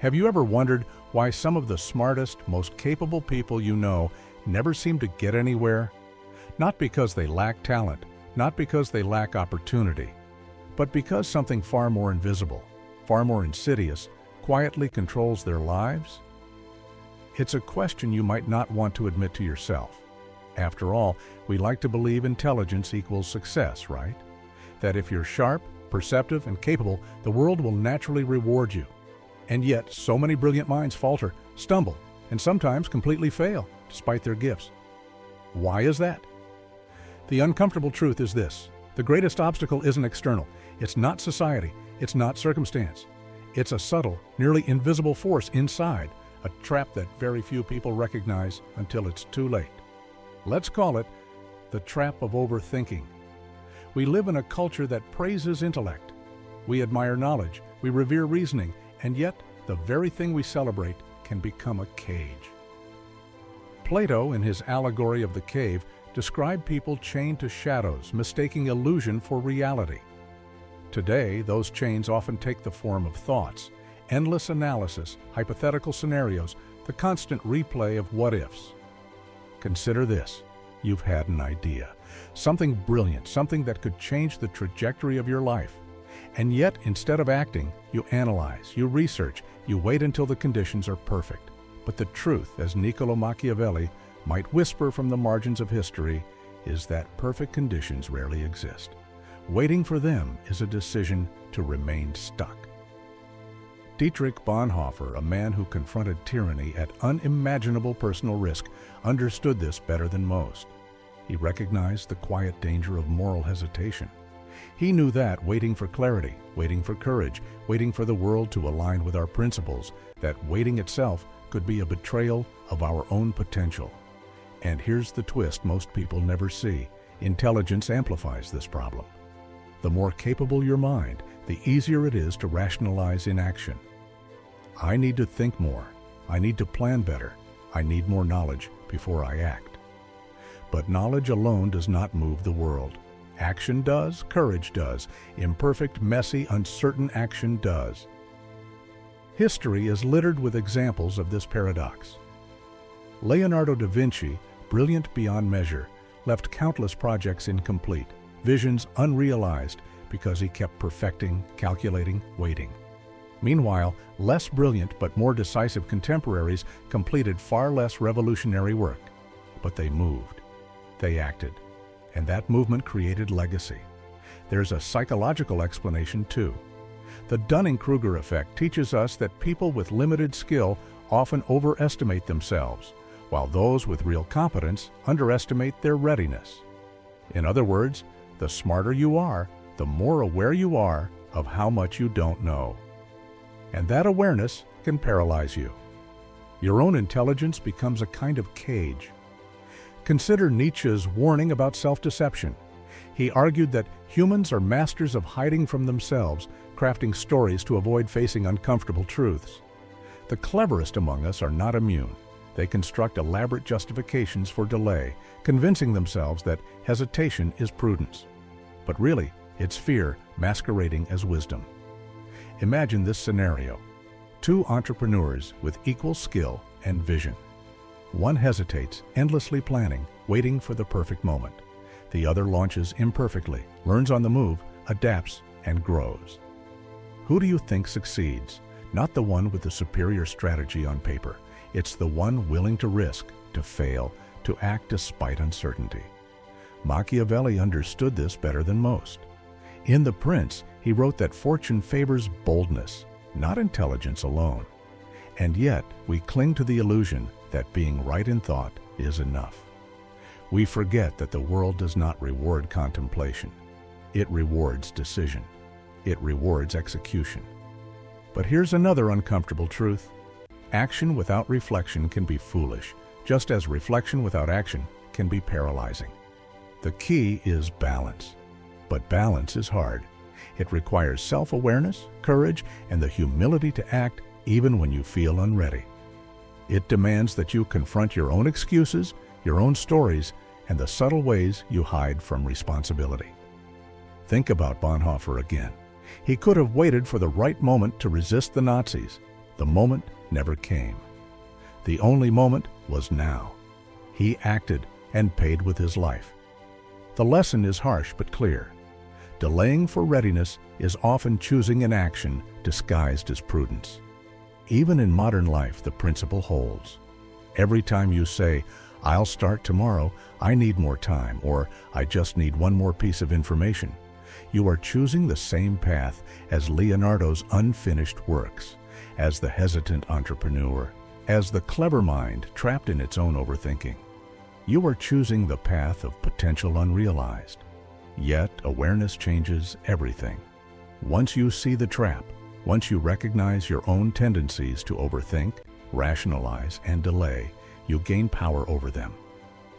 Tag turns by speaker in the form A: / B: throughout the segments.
A: Have you ever wondered why some of the smartest, most capable people you know never seem to get anywhere? Not because they lack talent, not because they lack opportunity, but because something far more invisible, far more insidious, quietly controls their lives? It's a question you might not want to admit to yourself. After all, we like to believe intelligence equals success, right? That if you're sharp, perceptive, and capable, the world will naturally reward you. And yet, so many brilliant minds falter, stumble, and sometimes completely fail, despite their gifts. Why is that? The uncomfortable truth is this: the greatest obstacle isn't external. It's not society. It's not circumstance. It's a subtle, nearly invisible force inside, a trap that very few people recognize until it's too late. Let's call it the trap of overthinking. We live in a culture that praises intellect. We admire knowledge, we revere reasoning, and yet the very thing we celebrate can become a cage. Plato, in his allegory of the cave, described people chained to shadows, mistaking illusion for reality. Today, those chains often take the form of thoughts, endless analysis, hypothetical scenarios, the constant replay of what-ifs. Consider this: you've had an idea, something brilliant, something that could change the trajectory of your life. And yet, instead of acting, you analyze, you research, you wait until the conditions are perfect. But the truth, as Niccolò Machiavelli might whisper from the margins of history, is that perfect conditions rarely exist. Waiting for them is a decision to remain stuck. Dietrich Bonhoeffer, a man who confronted tyranny at unimaginable personal risk, understood this better than most. He recognized the quiet danger of moral hesitation. He knew that waiting for clarity, waiting for courage, waiting for the world to align with our principles, that waiting itself could be a betrayal of our own potential. And here's the twist most people never see: intelligence amplifies this problem. The more capable your mind, the easier it is to rationalize inaction. I need to think more. I need to plan better. I need more knowledge before I act. But knowledge alone does not move the world. Action does, courage does, imperfect, messy, uncertain action does. History is littered with examples of this paradox. Leonardo da Vinci, brilliant beyond measure, left countless projects incomplete, visions unrealized, because he kept perfecting, calculating, waiting. Meanwhile, less brilliant but more decisive contemporaries completed far less revolutionary work. But they moved, they acted, and that movement created legacy. There's a psychological explanation too. The Dunning-Kruger effect teaches us that people with limited skill often overestimate themselves, while those with real competence underestimate their readiness. In other words, the smarter you are, the more aware you are of how much you don't know. And that awareness can paralyze you. Your own intelligence becomes a kind of cage. Consider Nietzsche's warning about self-deception. He argued that humans are masters of hiding from themselves, crafting stories to avoid facing uncomfortable truths. The cleverest among us are not immune. They construct elaborate justifications for delay, convincing themselves that hesitation is prudence. But really, it's fear masquerading as wisdom. Imagine this scenario: two entrepreneurs with equal skill and vision. One hesitates, endlessly planning, waiting for the perfect moment. The other launches imperfectly, learns on the move, adapts, and grows. Who do you think succeeds? Not the one with the superior strategy on paper. It's the one willing to risk, to fail, to act despite uncertainty. Machiavelli understood this better than most. In The Prince, he wrote that fortune favors boldness, not intelligence alone. And yet, we cling to the illusion that being right in thought is enough. We forget that the world does not reward contemplation. It rewards decision. It rewards execution. But here's another uncomfortable truth. Action without reflection can be foolish, just as reflection without action can be paralyzing. The key is balance. But balance is hard. It requires self-awareness, courage, and the humility to act even when you feel unready. It demands that you confront your own excuses, your own stories, and the subtle ways you hide from responsibility. Think about Bonhoeffer again. He could have waited for the right moment to resist the Nazis, The moment never came. The only moment was now. He acted and paid with his life. The lesson is harsh but clear. Delaying for readiness is often choosing inaction disguised as prudence. Even in modern life, the principle holds. Every time you say, "I'll start tomorrow, I need more time," or "I just need one more piece of information," you are choosing the same path as Leonardo's unfinished works, as the hesitant entrepreneur, as the clever mind trapped in its own overthinking. You are choosing the path of potential unrealized. Yet awareness changes everything. Once you see the trap, once you recognize your own tendencies to overthink, rationalize, and delay, you gain power over them.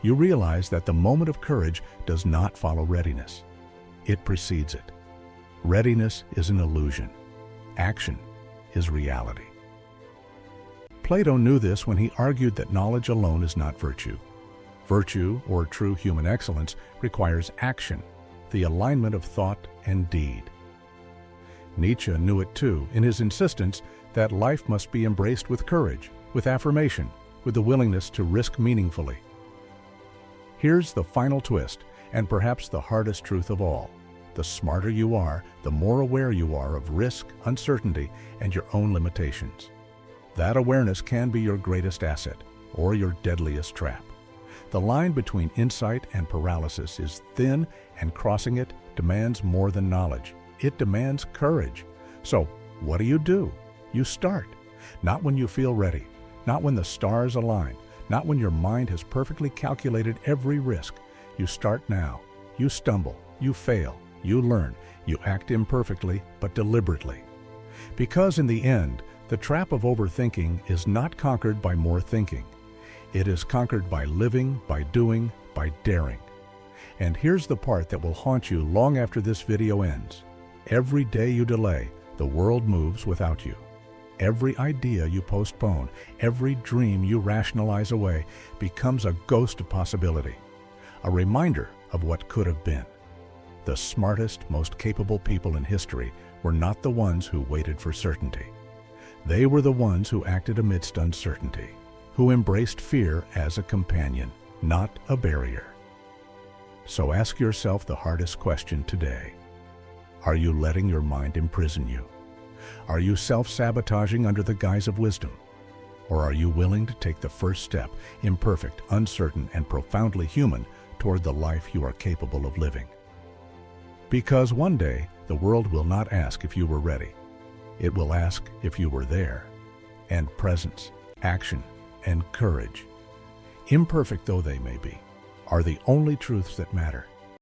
A: You realize that the moment of courage does not follow readiness. It precedes it. Readiness is an illusion. Action is reality. Plato knew this when he argued that knowledge alone is not virtue. Virtue, or true human excellence, requires action, the alignment of thought and deed. Nietzsche knew it too in his insistence that life must be embraced with courage, with affirmation, with the willingness to risk meaningfully. Here's the final twist, and perhaps the hardest truth of all. The smarter you are, the more aware you are of risk, uncertainty, and your own limitations. That awareness can be your greatest asset, or your deadliest trap. The line between insight and paralysis is thin, and crossing it demands more than knowledge. It demands courage. So, what do? You start. Not when you feel ready, not when the stars align, not when your mind has perfectly calculated every risk. You start now. You stumble, you fail, you learn, you act imperfectly but deliberately. Because in the end, the trap of overthinking is not conquered by more thinking. It is conquered by living, by doing, by daring. And here's the part that will haunt you long after this video ends. Every day you delay, the world moves without you. Every idea you postpone, every dream you rationalize away becomes a ghost of possibility, a reminder of what could have been. The smartest, most capable people in history were not the ones who waited for certainty. They were the ones who acted amidst uncertainty, who embraced fear as a companion, not a barrier. So ask yourself the hardest question today. Are you letting your mind imprison you? Are you self-sabotaging under the guise of wisdom? Or are you willing to take the first step, imperfect, uncertain, and profoundly human, toward the life you are capable of living? Because one day, the world will not ask if you were ready. It will ask if you were there. And presence, action, and courage, imperfect though they may be, are the only truths that matter.